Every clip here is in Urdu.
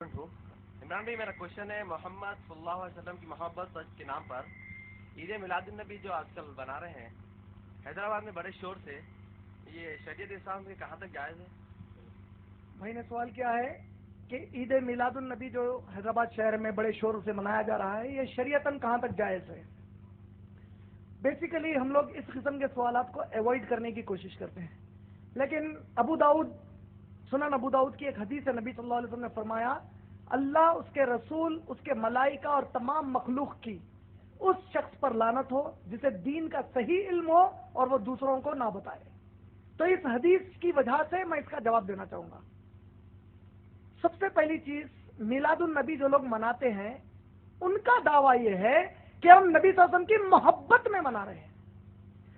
عمران بھائی، میرا کوشچن ہے محمد صلی اللہ علیہ وسلم کی محبت کے نام پر عید میلاد النبی جو آج کل بنا رہے ہیں حیدرآباد میں بڑے شور سے، یہ شریعت اسلام میں کہاں تک جائز ہے؟ بھائی نے سوال کیا ہے کہ عید میلاد النبی جو حیدرآباد شہر میں بڑے شور سے منایا جا رہا ہے یہ شریعتاً کہاں تک جائز ہے؟ بیسیکلی ہم لوگ اس قسم کے سوالات کو ایوائڈ کرنے کی کوشش کرتے ہیں، لیکن سنن ابو داؤد کی ایک حدیث ہے، نبی صلی اللہ علیہ وسلم نے فرمایا اللہ، اس کے رسول، اس کے ملائکہ اور تمام مخلوق کی اس شخص پر لعنت ہو جسے دین کا صحیح علم ہو اور وہ دوسروں کو نہ بتائے۔ تو اس حدیث کی وجہ سے میں اس کا جواب دینا چاہوں گا۔ سب سے پہلی چیز، میلاد النبی جو لوگ مناتے ہیں ان کا دعویٰ یہ ہے کہ ہم نبی صلی اللہ علیہ وسلم کی محبت میں منا رہے ہیں،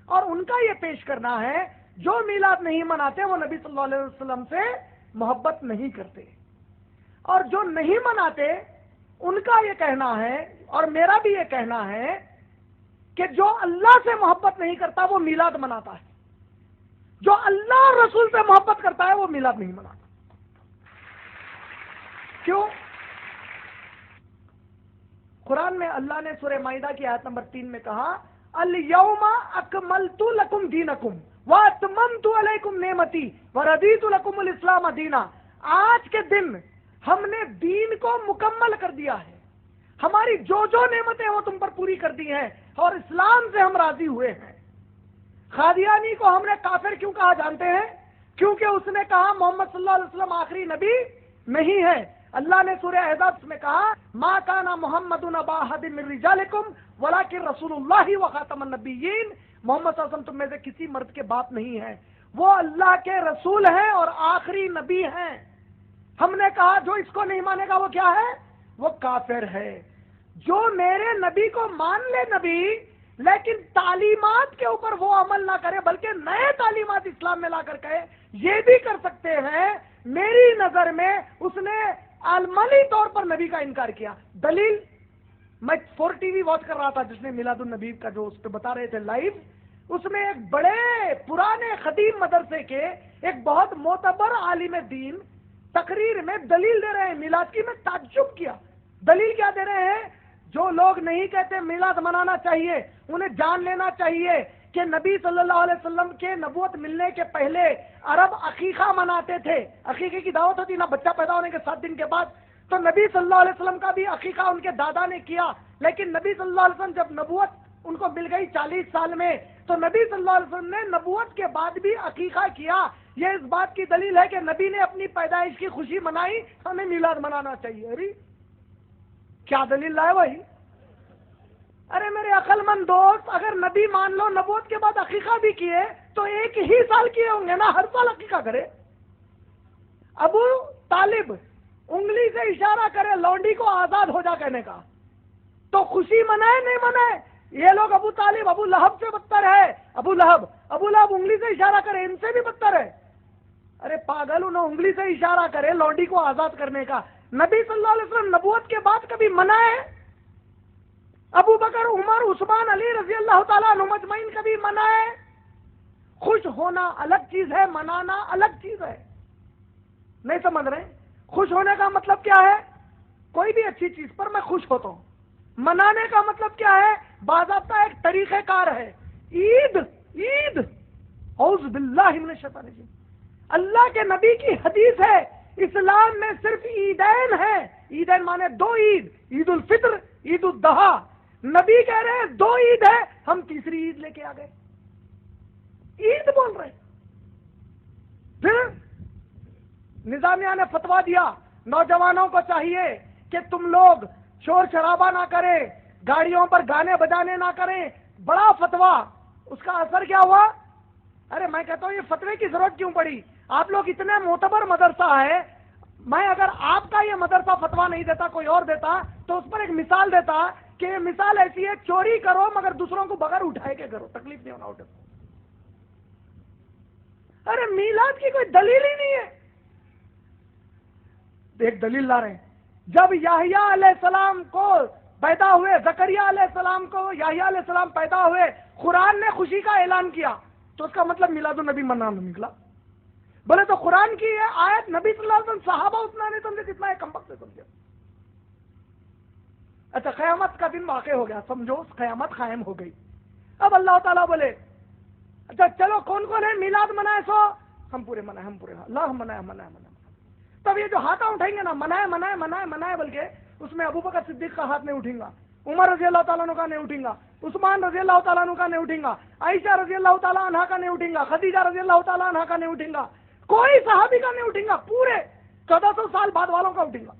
اور ان کا یہ پیش کرنا ہے جو میلاد نہیں مناتے وہ نبی صلی اللہ علیہ وسلم سے محبت نہیں کرتے، اور جو نہیں مناتے ان کا یہ کہنا ہے اور میرا بھی یہ کہنا ہے کہ جو اللہ سے محبت نہیں کرتا وہ میلاد مناتا ہے، جو اللہ اور رسول سے محبت کرتا ہے وہ میلاد نہیں مناتا۔ کیوں؟ قرآن میں اللہ نے سورہ مائدہ کی آیت نمبر 3 میں کہا الیوم اکملت لکم دینکم واتممت علیکم نعمتی ورضیت لکم الاسلام دینا۔ آج کے دن ہم نے دین کو مکمل کر دیا ہے، ہماری جو جو نعمتیں وہ تم پر پوری کر دی ہیں، اور اسلام سے ہم راضی ہوئے ہیں۔ قادیانی کو ہم نے کافر کیوں کہا جانتے ہیں؟ کیونکہ اس نے کہا محمد صلی اللہ علیہ وسلم آخری نبی نہیں ہے۔ اللہ نے سورہ احزاب میں کہا ما کان محمد ابا احد من رجالکم ولکن رسول اللہ وخاتم النبیین۔ محمد صلی اللہ علیہ وسلم تم میں سے کسی مرد کے باپ نہیں ہے، وہ اللہ کے رسول ہیں اور آخری نبی ہیں۔ ہم نے کہا جو اس کو نہیں مانے گا وہ کیا ہے؟ وہ کافر ہے۔ جو میرے نبی کو مان لے نبی، لیکن تعلیمات کے اوپر وہ عمل نہ کرے بلکہ نئے تعلیمات اسلام میں لا کر کہے، یہ بھی کر سکتے ہیں۔ میری نظر میں اس نے عملی طور پر نبی کا انکار کیا۔ دلیل، میں 4 ٹی وی واچ کر رہا تھا جس نے میلاد النبی کا جو اس پہ بتا رہے تھے لائیو، اس میں ایک بڑے پرانے قدیم مدرسے کے ایک بہت معتبر عالم دین تقریر میں دلیل دے رہے ہیں میلاد کی۔ میں تعجب کیا، دلیل کیا دے رہے ہیں؟ جو لوگ نہیں کہتے میلاد منانا چاہیے انہیں جان لینا چاہیے کہ نبی صلی اللہ علیہ وسلم کے نبوت ملنے کے پہلے عرب عقیقہ مناتے تھے۔ عقیقے کی دعوت ہوتی نا بچہ پیدا ہونے کے 7 دن کے بعد، تو نبی صلی اللہ علیہ وسلم کا بھی عقیقہ ان کے دادا نے کیا، لیکن نبی صلی اللہ علیہ وسلم جب نبوت ان کو مل گئی 40 سال میں، تو نبی صلی اللہ علیہ وسلم نے نبوت کے بعد بھی عقیقہ کیا۔ یہ اس بات کی دلیل ہے کہ نبی نے اپنی پیدائش کی خوشی منائی، ہمیں میلاد منانا چاہیے۔ ارے کیا دلیل لائے بھائی؟ ارے میرے عقل مند دوست، اگر نبی مان لو نبوت کے بعد عقیقہ بھی کیے تو 1 ہی سال کیے ہوں گے نا، ہر سال عقیقہ کرے۔ ابو طالب انگلی سے اشارہ کرے لونڈی کو آزاد ہو جا کہنے کا، تو خوشی منائے نہیں منائے؟ یہ لوگ ابو طالب ابو لہب سے بدتر ہے۔ ابو لہب انگلی سے اشارہ کرے، ان سے بھی بدتر ہے۔ ارے پاگل، انہوں انگلی سے اشارہ کرے لونڈی کو آزاد کرنے کا، نبی صلی اللہ علیہ وسلم نبوت کے بعد کبھی منائے؟ ابو بکر، عمر، عثمان، علی رضی اللہ تعالیٰ عنہ مجمعین کبھی منائے؟ خوش ہونا الگ چیز ہے، منانا الگ چیز ہے۔ نہیں سمجھ رہے؟ خوش ہونے کا مطلب کیا ہے؟ کوئی بھی اچھی چیز پر میں خوش ہوتا ہوں۔ منانے کا مطلب کیا ہے؟ باضابطہ ایک طریقہ کار ہے۔ عید اعوذ باللہ من الشیطان الرجیم، اللہ کے نبی کی حدیث ہے اسلام میں صرف عیدین ہے۔ عیدین مانے 2 عید، عید الفطر، عید الاضحیٰ۔ نبی کہہ رہے ہیں 2 عید ہے، ہم تیسری عید لے کے آ گئے، عید بول رہے۔ پھر نظامیہ نے فتویٰ دیا نوجوانوں کو چاہیے کہ تم لوگ شور شرابہ نہ کریں، گاڑیوں پر گانے بجانے نہ کریں، بڑا فتویٰ۔ اس کا اثر کیا ہوا؟ ارے میں کہتا ہوں یہ فتوے کی ضرورت کیوں پڑی؟ آپ لوگ اتنے معتبر مدرسہ ہے، میں اگر آپ کا یہ مدرسہ فتویٰ نہیں دیتا کوئی اور دیتا تو اس پر ایک مثال دیتا کہ یہ مثال ایسی ہے، چوری کرو مگر دوسروں کو بغیر اٹھائے کے کرو، تکلیف نہیں ہونا اٹھے۔ ارے میلاد کی کوئی دلیل ہی نہیں ہے۔ ایک دلیل لا رہے ہیں، جب یحییٰ علیہ السلام کو پیدا ہوئے، زکریا علیہ السلام کو یحییٰ علیہ السلام پیدا ہوئے، قرآن نے خوشی کا اعلان کیا، تو اس کا مطلب میلاد النبی منانا نکلا۔ بولے تو قرآن کی یہ آیت نبی صلی اللہ علیہ وسلم صحابہ اتنا نہیں سمجھے جتنا ہے کم وقت سے سمجھے. اچھا قیامت کا دن واقع ہو گیا، سمجھو قیامت قائم ہو گئی. اب اللہ تعالیٰ بولے اچھا چلو کون کون ہے میلاد منائے؟ سو ہم پورے منائے، ہم پورے اللہ ہم منائے. تب یہ جو ہاتھ اٹھائیں گے نا منائے بلکہ اس میں ابو بکر صدیق کا ہاتھ نہیں اٹھیں گا، عمر رضی اللہ تعالیٰ عنہ کا نہیں اٹھیں گا، عثمان رضی اللہ تعالیٰ عنہ کا نہیں اٹھیں گا، عائشہ رضی اللہ تعالیٰ عنہ کا نہیں اٹھیں گا، خدیجہ رضی اللہ تعالیٰ عنہ کا نہیں اٹھیں گا، کوئی صحابی کا نہیں اٹھیں گا، پورے 1400 سال بعد والوں کا اٹھیں گا.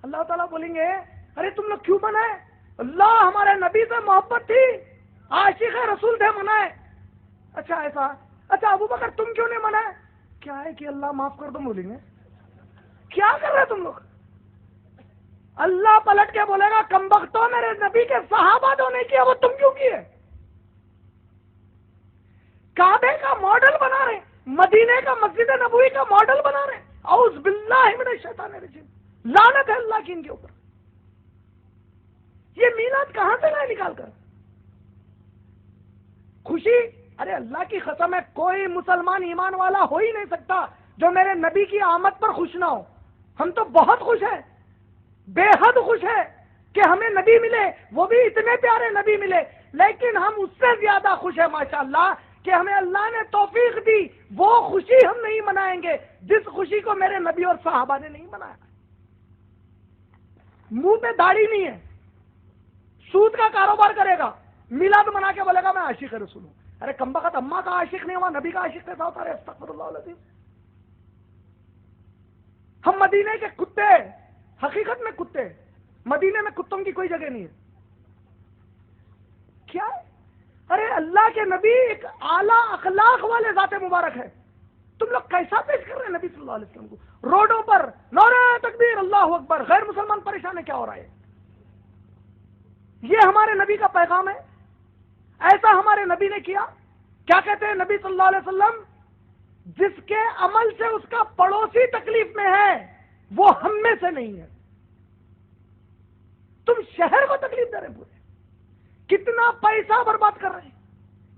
اللہ تعالیٰ بولیں گے ارے تم لوگ کیوں منائے؟ اللہ ہمارے نبی سے محبت تھی، عاشق رسول تھے، منائے. اچھا ایسا، اچھا ابو بکر تم کیوں نہیں منائے؟ کیا ہے کہ اللہ معاف کر دو بولیں گے. کیا کر رہے تم لوگ؟ اللہ پلٹ کے بولے گا کم بختوں میرے نبی کے صحابہ جو نہیں کیا وہ تم کیوں کیے؟ کعبے کا ماڈل بنا رہے، مدینے کا مسجد نبوی کا ماڈل بنا رہے. اعوذ باللہ من الشیطان الرجیم، لعنت ہے اللہ کی ان کے اوپر. یہ میلاد کہاں سے لائے نکال کر؟ خوشی، ارے اللہ کی قسم ہے کوئی مسلمان ایمان والا ہو ہی نہیں سکتا جو میرے نبی کی آمد پر خوش نہ ہو. ہم تو بہت خوش ہیں، بے حد خوش ہے کہ ہمیں نبی ملے، وہ بھی اتنے پیارے نبی ملے. لیکن ہم اس سے زیادہ خوش ہیں ماشاءاللہ کہ ہمیں اللہ نے توفیق دی. وہ خوشی ہم نہیں منائیں گے جس خوشی کو میرے نبی اور صحابہ نے نہیں منایا. منہ پہ داڑھی نہیں ہے، سود کا کاروبار کرے گا، میلاد منا کے بولے گا میں عاشق رسول ہوں. ارے کمبخت اماں کا عاشق نہیں ہوا، نبی کا عاشق کیسا ہوتا ہے؟ استغفر اللہ العظیم. ہم مدینے کے کتے، حقیقت میں کتے، مدینے میں کتوں کی کوئی جگہ نہیں ہے. کیا؟ ارے اللہ کے نبی ایک اعلیٰ اخلاق والے ذات مبارک ہے. تم لوگ کیسا پیش کر رہے ہیں نبی صلی اللہ علیہ وسلم کو؟ روڈوں پر نعرہ تکبیر اللہ اکبر، غیر مسلمان پریشان ہے، کیا ہو رہا ہے؟ یہ ہمارے نبی کا پیغام ہے؟ ایسا ہمارے نبی نے کیا؟ کیا کہتے ہیں نبی صلی اللہ علیہ وسلم؟ جس کے عمل سے اس کا پڑوسی تکلیف میں ہے وہ ہم میں سے نہیں ہے. تم شہر کو تکلیف دے رہے ہیں، پورے کتنا پیسہ برباد کر رہے ہیں،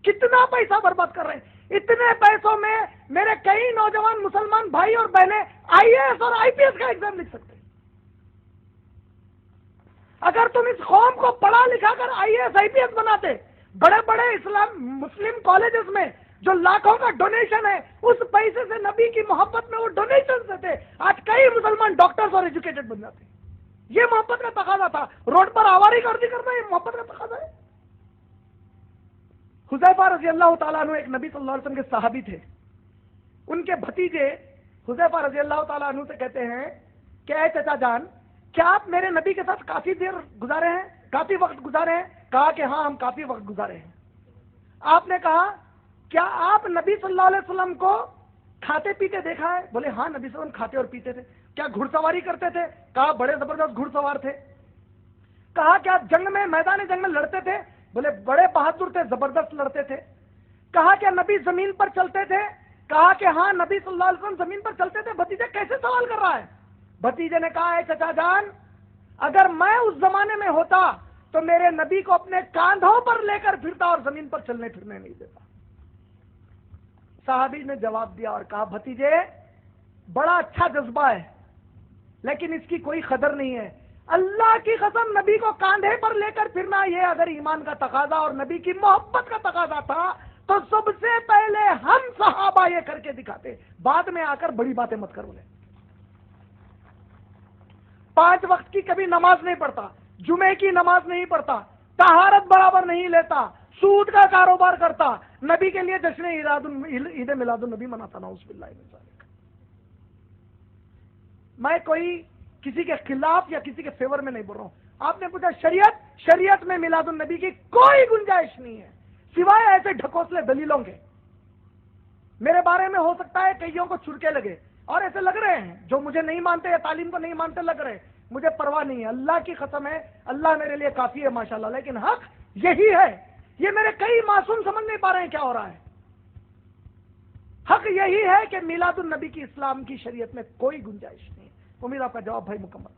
کتنا پیسہ برباد کر رہے ہیں. اتنے پیسوں میں میرے کئی نوجوان مسلمان بھائی اور بہنیں IAS اور IPS کا ایگزام لکھ سکتے ہیں. اگر تم اس قوم کو پڑھا لکھا کر IAS IPS بناتے، بڑے بڑے اسلام مسلم کالجز میں جو لاکھوں کا ڈونیشن ہے اس پیسے سے نبی کی محبت میں وہ ڈونیشن دیتے، آج کئی مسلمان ڈاکٹرز اور ایجوکیٹڈ بن جاتے. یہ محبت کا تقاضا تھا. روڈ پر آواری گردی کرنا یہ محبت کا تقاضا ہے. حذیفہ رضی اللہ تعالیٰ عنہ ایک نبی صلی اللہ علیہ وسلم کے صحابی تھے. ان کے بھتیجے حذیفہ رضی اللہ تعالیٰ عنہ سے کہتے ہیں کہ اے چچا جان، کیا آپ میرے نبی کے ساتھ کافی دیر گزارے ہیں، کافی وقت گزارے ہیں؟ کہا کہ ہاں ہم کافی وقت گزارے ہیں. آپ نے کہا کیا آپ نبی صلی اللہ علیہ وسلم کو کھاتے پیتے دیکھا ہے؟ بولے ہاں نبی صلی اللہ علیہ وسلم کھاتے اور پیتے تھے. کیا گھڑ سواری کرتے تھے؟ کہا بڑے زبردست گھڑ سوار تھے. کہا کیا جنگ میں میدان جنگ میں لڑتے تھے؟ بولے بڑے بہادر تھے، زبردست لڑتے تھے. کہا کیا نبی زمین پر چلتے تھے؟ کہا کہ ہاں نبی صلی اللہ علیہ وسلم زمین پر چلتے تھے. بھتیجے کیسے سوال کر رہا ہے؟ بھتیجے نے کہا اے چچا جان، اگر میں اس زمانے میں ہوتا تو میرے نبی کو اپنے کاندھوں پر لے کر پھرتا اور زمین پر چلنے پھرنے نہیں دیتا. صحابی نے جواب دیا اور کہا بھتیجے بڑا اچھا جذبہ ہے لیکن اس کی کوئی قدر نہیں ہے. اللہ کی قسم نبی کو کاندھے پر لے کر پھرنا یہ اگر ایمان کا تقاضا اور نبی کی محبت کا تقاضا تھا تو سب سے پہلے ہم صحابہ یہ کر کے دکھاتے. بعد میں آ کر بڑی باتیں مت کرو. 5 وقت کی کبھی نماز نہیں پڑھتا، جمعے کی نماز نہیں پڑھتا، طہارت برابر نہیں لیتا، سود کا کاروبار کرتا، نبی کے لیے جشن عید میلاد النبی مناتا. نعوذ باللہ من ذالک. میں کوئی کسی کے خلاف یا کسی کے فیور میں نہیں بول رہا ہوں. آپ نے پوچھا شریعت میں میلاد النبی کی کوئی گنجائش نہیں ہے سوائے ایسے ڈھکوسلے دلیلوں کے. میرے بارے میں ہو سکتا ہے کئیوں کو چھڑکے لگے اور ایسے لگ رہے ہیں جو مجھے نہیں مانتے یا تعلیم کو نہیں مانتے لگ رہے ہیں. مجھے پرواہ نہیں ہے، اللہ کی قسم ہے اللہ میرے لیے کافی ہے ماشاءاللہ. لیکن حق یہی ہے. یہ میرے کئی معصوم سمجھ نہیں پا رہے ہیں کیا ہو رہا ہے. حق یہی ہے کہ میلاد النبی کی اسلام کی شریعت میں کوئی گنجائش نہیں ہے. امید آپ کا جواب بھائی مکمل.